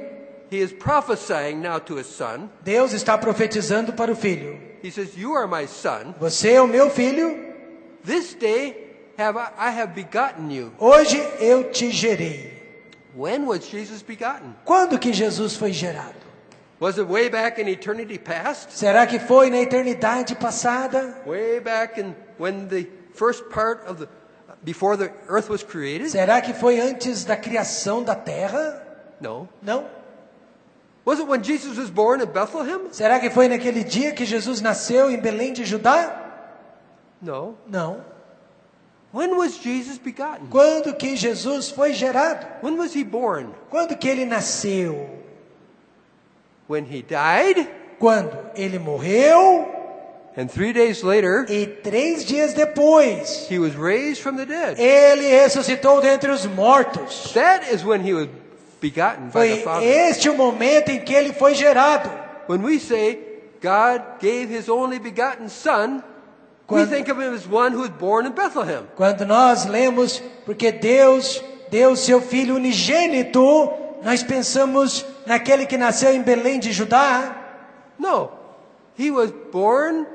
he is prophesying now to his son. Deus está profetizando para o filho. He says, you are my son. Você é o meu filho. This day I have begotten you. Hoje eu te gerei. When was Jesus begotten? Quando que Jesus foi gerado? Was it way back in eternity past? Será que foi na eternidade passada? Way back in when the first part of before the earth was created? Será que foi antes da criação da terra? No. Não. Was it when Jesus was born in Bethlehem? Será que foi naquele dia que Jesus nasceu em Belém de Judá? No. Não. When was Jesus begotten? Quando que Jesus foi gerado? When was he born? Quando que ele nasceu? When he died Quando ele morreu And 3 days later, E 3 dias depois, he was raised from the dead. ele ressuscitou dentre os mortos. That is when he was begotten by Foi the Father. este o momento em que ele foi gerado. When we say God gave his only begotten son, we Quando- think of him as one who was born in Bethlehem. Quando nós lemos, porque Deus deu seu Filho unigênito, nós pensamos naquele que nasceu em Belém de Judá. No, he was born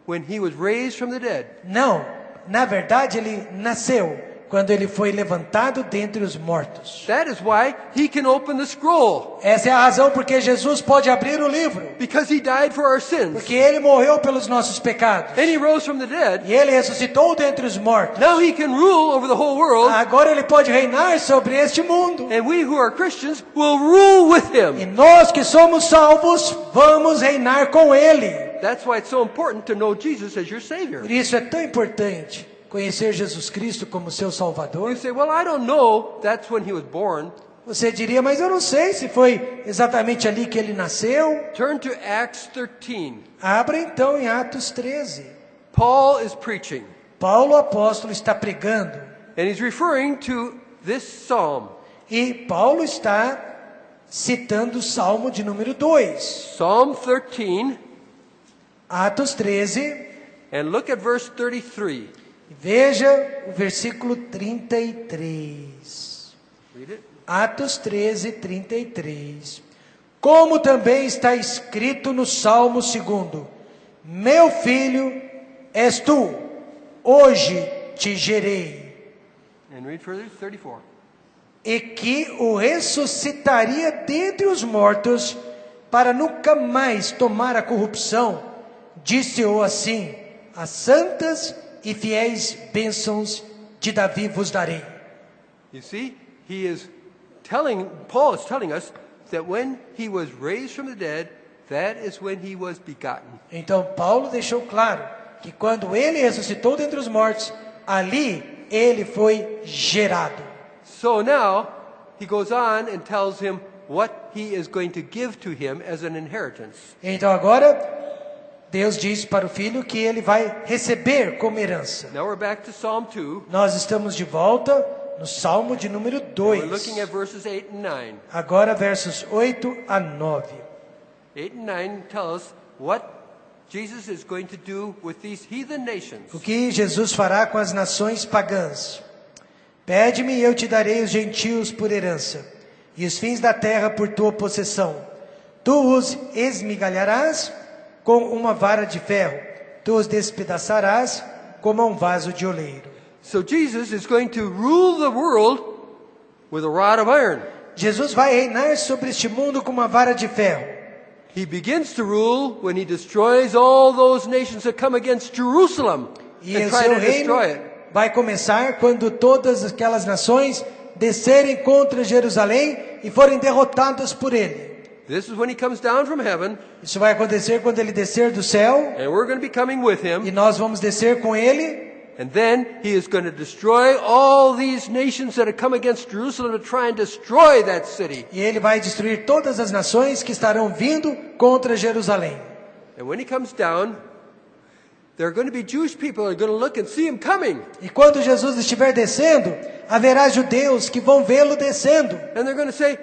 when he was raised from the dead. Não, na verdade ele nasceu quando ele foi levantado dentre os mortos. That is why he can open the scroll, Essa é a razão porque Jesus pode abrir o livro. because he died for our sins. Porque ele morreu pelos nossos pecados. And he rose from the dead. E ele ressuscitou dentre os mortos. Now he can rule over the whole world, Agora ele pode reinar sobre este mundo. and we who are Christians will rule with E him. nós que somos salvos, vamos reinar com ele. That's why it's so important to know Jesus as your Savior. Por isso é tão importante conhecer Jesus Cristo como seu Salvador. You say, well, I don't know. That's when he was born. Você diria, mas eu não sei se foi exatamente ali que ele nasceu. Turn to Acts 13. Abra então em Atos 13. Paul is preaching, Paulo apóstolo está pregando. and he's referring to this psalm. E Paulo está citando o Salmo de número 2. Psalm 13, Atos 13. and look at verse 33. Veja o versículo 33. Read it. Atos 13, 33. Como também está escrito no Salmo 2: Meu filho és tu, hoje te gerei. And read further, 34. E que o ressuscitaria dentre os mortos, para nunca mais tomar a corrupção. Disse-o assim: as santas e fiéis bênçãos de Davi vos darei. You see, Paul is telling us that when he was raised from the dead, that is when he was begotten. Então Paulo deixou claro que quando ele ressuscitou dentre os mortos, ali ele foi gerado. So now, he goes on and tells him what he is going to give to him as an inheritance. Então agora Deus diz para o filho que ele vai receber como herança. Now we're back to Psalm 2. Nós estamos de volta no Salmo de número We're 2. looking at verses 8 and 9. Agora versos 8 a 9. 8 and 9 tell us what Jesus is going to do with these heathen nations. O que Jesus fará com as nações pagãs? Pede-me e eu te darei os gentios por herança, e os fins da terra por tua possessão. Tu os esmigalharás com uma vara de ferro, tu os despedaçarás como um vaso de oleiro. So Jesus is going to rule the world with a rod of iron. Jesus vai reinar sobre este mundo com uma vara de ferro. He begins to rule when he destroys all those nations that come against Jerusalem E and o try seu to reino destroy it. vai começar quando todas aquelas nações descerem contra Jerusalém e forem derrotadas por ele. This is when he comes down from heaven, Isso vai acontecer quando ele descer do céu, and we're going to be coming with e him. nós vamos descer com ele. And then he is going to destroy all these nations that have come against Jerusalem to try and destroy that city. E ele vai destruir todas as nações que estarão vindo contra Jerusalém. And when he comes down, there are going to be Jewish people who are going to look and see him coming. E quando Jesus estiver descendo, haverá judeus que vão vê-lo descendo. And they're going to say,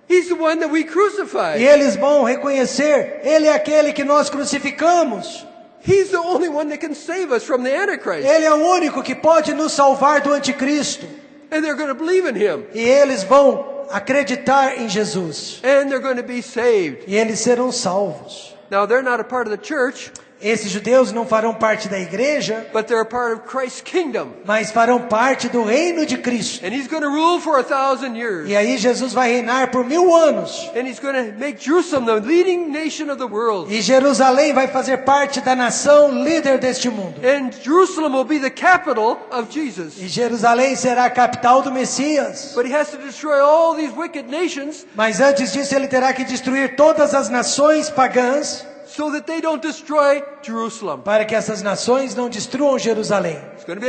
he's the one that we E crucified. eles vão reconhecer, ele é aquele que nós crucificamos. He's the only one that can save us from the Antichrist. Ele é o único que pode nos salvar do anticristo. And they're going to believe in him. E eles vão acreditar em Jesus. And they're going to be saved. E eles serão salvos. Now, they're not a part of the church, Esses judeus não farão parte da igreja, but they're a part of Christ's kingdom. mas farão parte do reino de Cristo. And he's going to rule for 1,000 years. E aí Jesus vai reinar por 1000 anos. And he's going to make Jerusalem the leading nation of the world. E Jerusalém vai fazer parte da nação líder deste mundo. And Jerusalem will be the capital of Jesus. E Jerusalém será a capital do Messias. But he has to destroy all these wicked nations Mas antes disso ele terá que destruir todas as nações pagãs, so that they don't destroy Jerusalem. para que essas nações não destruam Jerusalém. It's going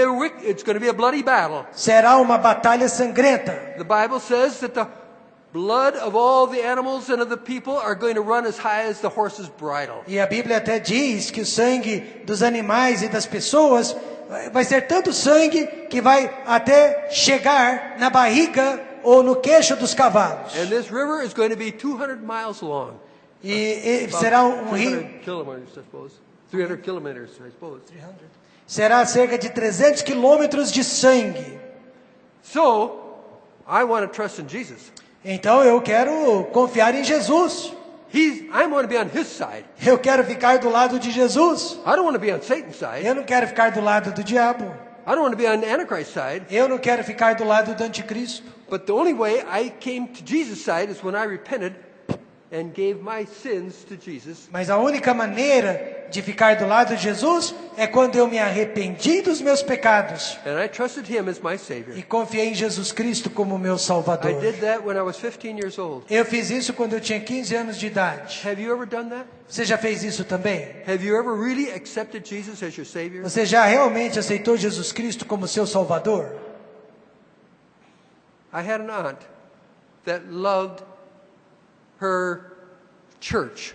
to be a bloody battle. Será uma batalha sangrenta. The Bible says that blood of all the animals and of the people are going to run as high as the horse's bridle. E a Bíblia até diz que o sangue dos animais e das pessoas vai ser tanto sangue que vai até chegar na barriga ou no queixo dos cavalos. And this river is going to be 200 miles long. E será rio. 300 kilometers, I suppose. 300 kilometers, I suppose. Será cerca de 300 quilômetros de sangue. So, I want to trust in Jesus. Então eu quero confiar em Jesus. I want to be on his side. Eu quero ficar do lado de Jesus. I don't want to be on Satan's side. Eu não quero ficar do lado do diabo. I don't want to be on Antichrist's side. Eu não quero ficar do lado do anticristo. But the only way I came to Jesus' side is when I repented and gave my sins to Jesus. Mas a única maneira de ficar do lado de Jesus é quando eu me arrependi dos meus pecados And I trusted him as my Savior. e confiei em Jesus Cristo como meu Salvador. I did that when I was 15 years old. Eu fiz isso quando eu tinha 15 anos de idade. Have you ever done that? Você já fez isso também? Have you ever really accepted Jesus as your Savior? Você já realmente aceitou Jesus Cristo como seu Salvador? I had an aunt that loved her church,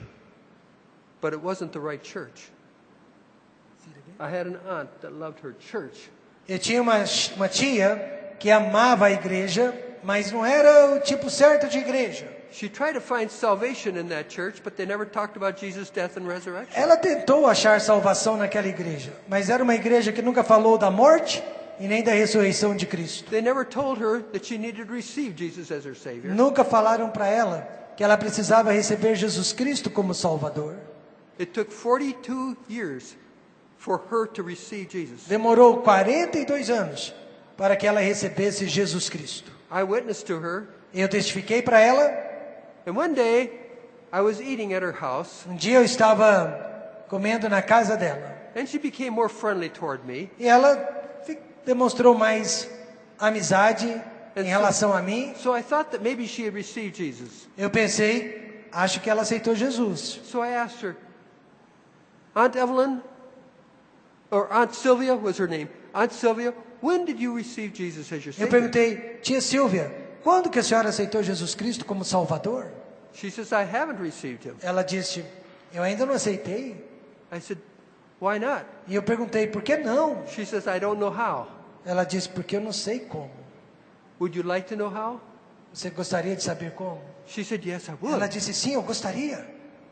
but it wasn't the right church. I had an aunt that loved her church. Eu tinha uma tia que amava a igreja, mas não era o tipo certo de igreja. She tried to find salvation in that church, but they never talked about Jesus' death and resurrection. Ela tentou achar salvação naquela igreja, mas era uma igreja que nunca falou da morte e nem da ressurreição de Cristo. They never told her that she needed to receive Jesus as her Savior. Nunca falaram para ela que ela precisava receber Jesus Cristo como Salvador. It took 42 years for her to receive Jesus. Demorou 42 anos para que ela recebesse Jesus Cristo. I witnessed to her, Eu testifiquei para ela. and one day I was eating at her house, Um dia eu estava comendo na casa dela and she became more friendly toward me. e ela demonstrou mais amizade em relação a mim. So I thought that maybe she had received Jesus. Eu pensei, acho que ela aceitou Jesus. So I asked her, Aunt Evelyn, or Aunt Sylvia was her name. Aunt Sylvia, when did you receive Jesus as your Eu Savior? perguntei, tia Silvia, quando que a senhora aceitou Jesus Cristo como Salvador? She says, I haven't received him. Ela disse, eu ainda não aceitei. I said, why not? E eu perguntei, por que não? She says, I don't know how. Ela disse, porque eu não sei como. Would you like to know how? Você gostaria de saber como? She said, yes, I Ela would. disse, sim, eu gostaria.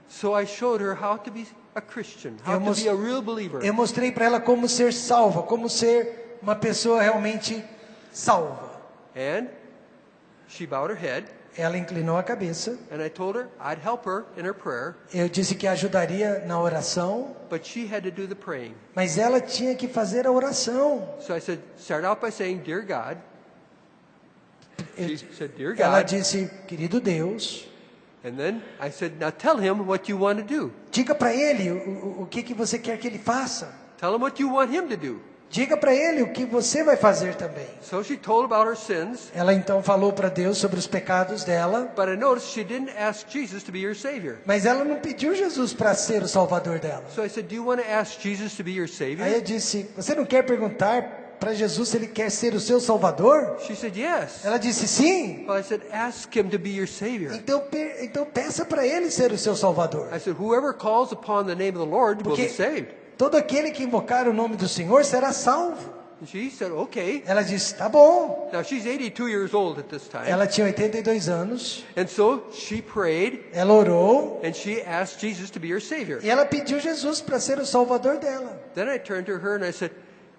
So I showed her how to be a Christian, how Eu to mos- be a real believer. Eu mostrei para ela como ser salva, como ser uma pessoa realmente salva. And she bowed her head, Ela inclinou a cabeça. and I told her I'd help her in her prayer, Eu disse que ajudaria na oração, but she had to do the praying. mas ela tinha que fazer a oração. So I said, start out by saying, Dear God. Eu- She said, Dear Ela God. disse, querido Deus, And then I said, now tell him what you want to do. diga para ele o que você quer que ele faça. Tell him what you want him to do. Diga para ele o que você vai fazer também. So she told about her sins, Ela então falou para Deus sobre os pecados dela, but I noticed she didn't ask Jesus to be your Savior. mas ela não pediu Jesus para ser o Salvador dela. So I said, do you want to ask Jesus to be your Aí Savior? eu disse, você não quer perguntar para Jesus se ele quer ser o seu Salvador? She said, yes. Ela disse, sim. Well, I said, ask him to be your Savior. Então peça para ele ser o seu Salvador. I said, whoever calls upon the name of the Lord will be Porque saved. todo aquele que invocar o nome do Senhor será salvo. And she said, okay. Ela disse, tá bom. Now she's 82 years old at this time. Ela tinha 82 anos. And so she prayed Ela orou and she asked Jesus to be her Savior. e ela pediu Jesus para ser o Salvador dela. Then I turned to her and I said,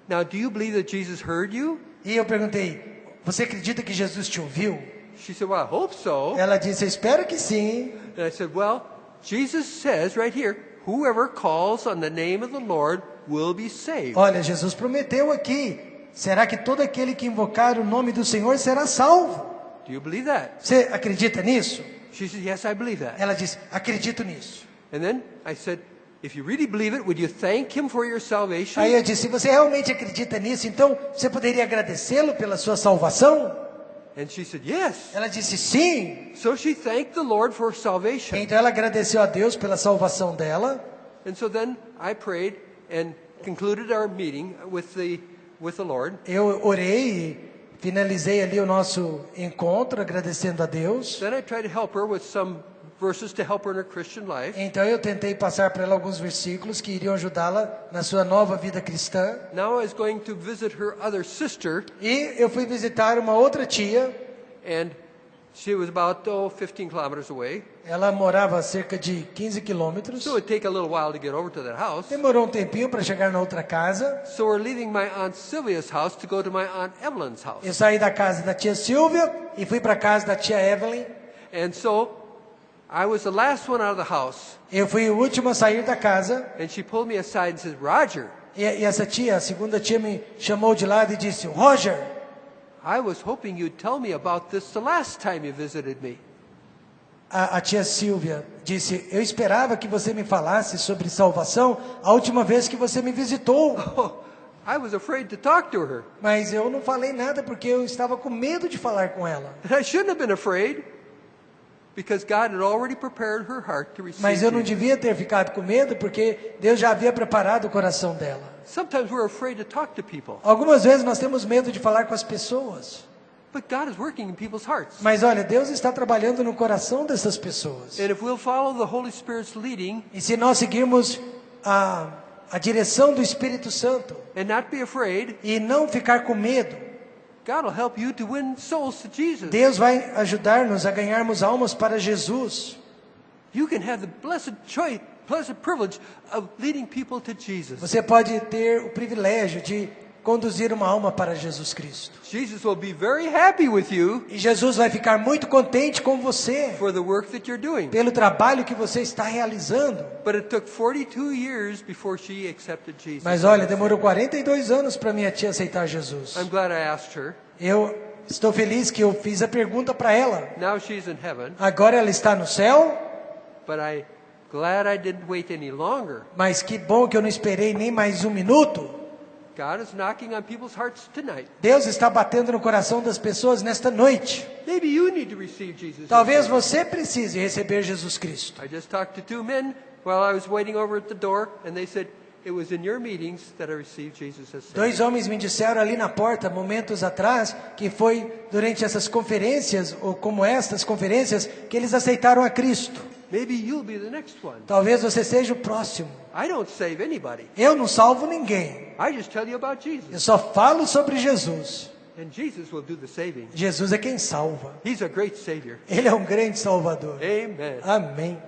now do you believe that Jesus heard you? E eu perguntei, você acredita que Jesus te ouviu? She said, well, I hope so. Ela disse, eu espero que sim. And I said, well, Jesus says right here, whoever calls on the name of the Lord will be saved. Olha, Jesus prometeu aqui. Será que todo aquele que invocar o nome do Senhor será salvo? Do you believe that? Você acredita nisso? She said, yes, I believe that. Ela disse, acredito nisso. And then I said, if you really believe it, would you thank him for your salvation? Aí eu disse, se você realmente acredita nisso, então você poderia agradecê-lo pela sua salvação? And she said, yes. Ela disse, sim. So she thanked the Lord for salvation. Então ela agradeceu a Deus pela salvação dela. And so then I prayed and concluded our meeting with the Lord. Eu orei e finalizei ali o nosso encontro agradecendo a Deus. Then I tried to help her with some verses to help her in her Christian life. Então eu tentei passar para ela alguns versículos que iriam ajudá-la na sua nova vida cristã. Now I was going to visit her other sister, E eu fui visitar uma outra tia. and she was about 15 kilometers away. Ela morava a cerca de 15 quilômetros. So it would take a little while to get over to that house. Demorou um tempinho para chegar na outra casa. So we're leaving my Aunt Sylvia's house to go to my Aunt Evelyn's house. Eu saí da casa da tia Silvia e fui para a casa da tia Evelyn. And so I was the last one out of the house. Eu fui o último a sair da casa. And she pulled me aside and said, Roger, E essa tia, a segunda tia, me chamou de lado e disse: Roger, I was hoping you'd tell me about this the last time you visited me. a tia Silvia disse: eu esperava que você me falasse sobre salvação a última vez que você me visitou. Oh, I was afraid to talk to her. Mas eu não falei nada porque eu estava com medo de falar com ela. And I shouldn't have been afraid, because God had already prepared her heart to receive Mas eu não Jesus. devia ter ficado com medo porque Deus já havia preparado o coração dela. Sometimes we're afraid to talk to people, Algumas vezes nós temos medo de falar com as pessoas. but God is working in people's hearts. Mas olha, Deus está trabalhando no coração dessas pessoas. And if we'll follow the Holy Spirit's leading E se nós seguirmos a direção do Espírito Santo and not be afraid, e não ficar com medo, God will help you to win souls to Jesus. Deus vai ajudar-nos a ganharmos almas para Jesus. You can have the blessed choice, blessed privilege of leading people to Jesus. Você pode ter o privilégio de conduzir uma alma para Jesus Cristo. Jesus will be very happy with you E Jesus vai ficar muito contente com você for the work that you're doing. pelo trabalho que você está realizando. But it took 42 years before she accepted Jesus. Mas olha, demorou 42 anos para minha tia aceitar Jesus. I'm glad I asked her. Eu estou feliz que eu fiz a pergunta para ela. Now she's in heaven, Agora ela está no céu, but I'm glad I didn't wait any longer. mas que bom que eu não esperei nem mais um minuto. God is knocking on people's hearts tonight. Deus está batendo no coração das pessoas nesta noite. Maybe you need to receive Jesus. Talvez você precise receber Jesus Cristo. I just talked to two men while I was waiting over at the door, and they said, it was in your meetings that I received Jesus as Savior. Dois homens me disseram ali na porta, momentos atrás, que foi durante essas conferências, ou como estas conferências, que eles aceitaram a Cristo. Maybe you'll be the next one. Talvez você seja o próximo. I don't save anybody. Eu não salvo ninguém. I just tell you about Eu Jesus. só falo sobre Jesus. And Jesus will do the saving. Jesus é quem salva. He's a great Savior. Ele é um grande salvador. Amen. Amém.